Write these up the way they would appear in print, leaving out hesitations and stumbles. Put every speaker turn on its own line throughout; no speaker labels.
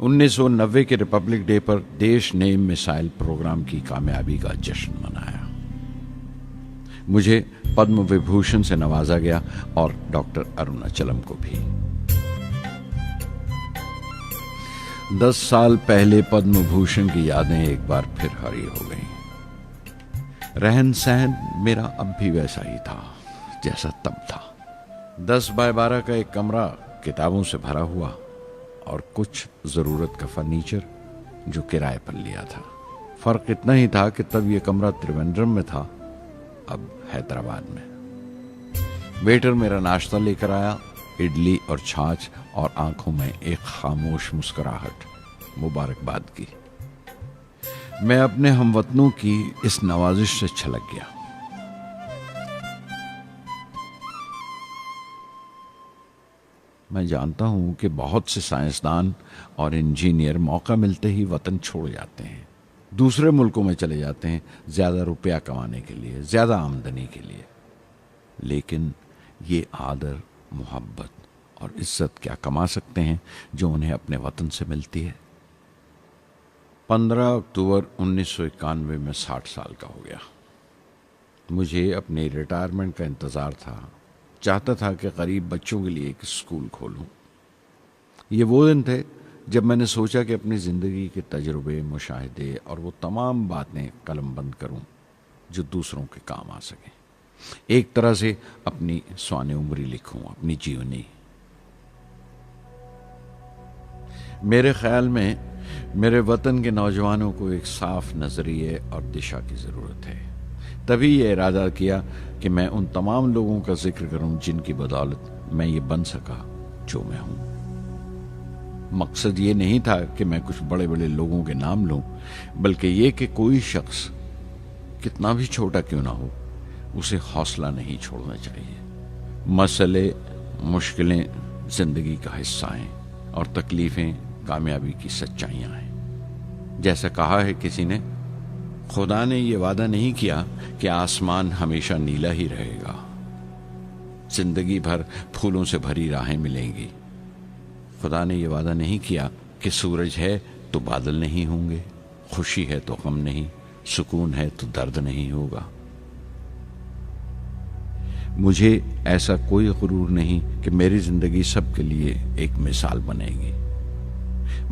1990 के Republic day पर देश ने मिसाइल प्रोग्राम की कामयाबी का जश्न मनाया। मुझे पद्म विभूषण से नवाजा गया और डॉक्टर अरुणाचलम को भी। 10 साल पहले पद्म भूषण की यादें एक बार फिर हरी हो गईं। रहन सहन मेरा अब भी वैसा ही था जैसा तब था। 10 बाय 12 का एक कमरा किताबों से भरा हुआ और कुछ जरूरत का फर्नीचर जो किराए पर लिया था। फर्क इतना ही था कि तब यह कमरा त्रिवेंद्रम में था, अब हैदराबाद में। वेटर मेरा नाश्ता लेकर आया, इडली और छाछ, और आंखों में एक खामोश मुस्कुराहट मुबारकबाद की। मैं अपने हमवतनों की इस नवाजिश से छलक गया। मैं जानता हूं कि बहुत से साइंसदान और इंजीनियर मौका मिलते ही वतन छोड़ जाते हैं, दूसरे मुल्कों में चले जाते हैं ज्यादा रुपया कमाने के लिए, ज्यादा आमदनी के लिए। लेकिन ये आदर, मोहब्बत और इज्जत क्या कमा सकते हैं जो उन्हें अपने वतन से मिलती है। 15 अक्टूबर 1991 में 60 साल का हो गया। मुझे अपने रिटायरमेंट का इंतज़ार था। चाहता था कि गरीब बच्चों के लिए एक स्कूल खोलूं। ये वो दिन थे जब मैंने सोचा कि अपनी ज़िंदगी के तजुर्बे, मुशाहिदे और वो तमाम बातें कलमबंद करूं जो दूसरों के काम आ सकें। एक तरह से अपनी स्वाने उम्री लिखूं, अपनी जीवनी। मेरे ख्याल में मेरे वतन के नौजवानों को एक साफ नजरिए और दिशा की ज़रूरत है। तभी ये इरादा किया कि मैं उन तमाम लोगों का जिक्र करूं जिनकी बदौलत मैं ये बन सका जो मैं हूं। मकसद ये नहीं था कि मैं कुछ बड़े बड़े लोगों के नाम लूं, बल्कि ये कि कोई शख्स कितना भी छोटा क्यों ना हो, उसे हौसला नहीं छोड़ना चाहिए। मसले, मुश्किलें जिंदगी का हिस्सा हैं और तकलीफें कामयाबी की सच्चाइयां हैं। जैसा कहा है किसी ने, खुदा ने यह वादा नहीं किया कि आसमान हमेशा नीला ही रहेगा, जिंदगी भर फूलों से भरी राहें मिलेंगी। खुदा ने यह वादा नहीं किया कि सूरज है तो बादल नहीं होंगे, खुशी है तो गम नहीं, सुकून है तो दर्द नहीं होगा। मुझे ऐसा कोई गुरूर नहीं कि मेरी जिंदगी सबके लिए एक मिसाल बनेगी,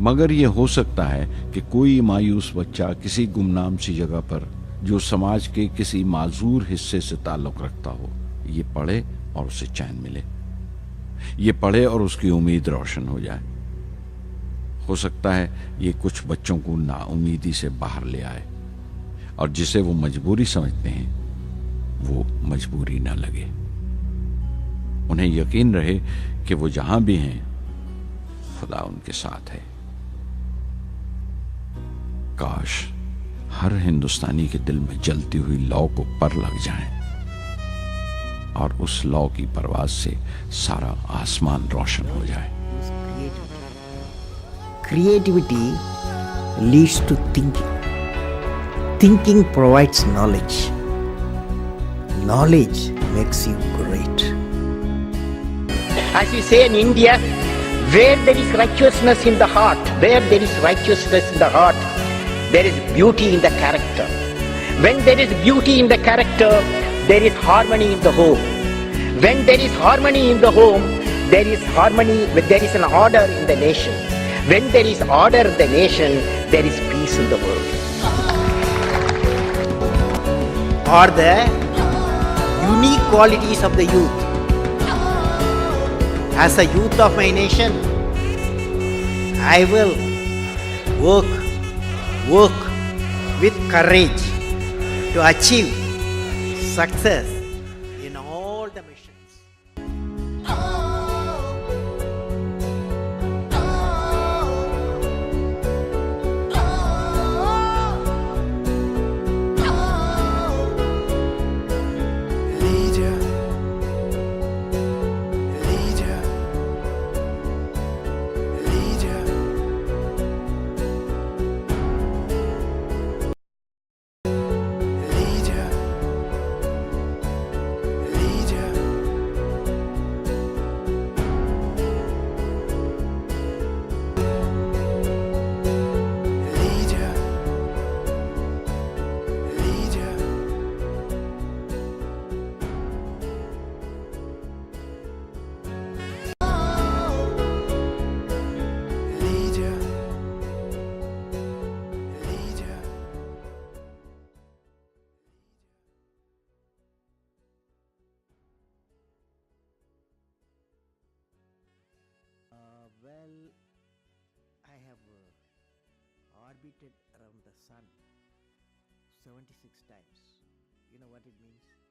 मगर यह हो सकता है कि कोई मायूस बच्चा किसी गुमनाम सी जगह पर जो समाज के किसी माजूर हिस्से से ताल्लुक रखता हो, ये पढ़े और उसे चैन मिले। ये पढ़े और उसकी उम्मीद रोशन हो जाए। हो सकता है ये कुछ बच्चों को नाउमीदी से बाहर ले आए और जिसे वो मजबूरी समझते हैं वो मजबूरी ना लगे। उन्हें यकीन रहे कि वो जहां भी हैं खुदा उनके साथ है। काश हर हिंदुस्तानी के दिल में जलती हुई लौ को पर लग जाए और उस लौ की परवाज से सारा आसमान रोशन हो जाए।
Creativity leads to thinking. Thinking provides knowledge. Knowledge makes you great.
As we say in India, where there is righteousness in the heart, where there is righteousness in the heart, there is beauty in the character. When there is beauty in the character, there is harmony in the home. When there is harmony in the home, there is harmony, there is an order in the nation. When there is order in the nation, there is peace in the world.
Are the unique qualities of the youth. As a youth of my nation, I will work with courage to achieve success in all the missions. Well, I have orbited around the sun 76 times. You know what it means?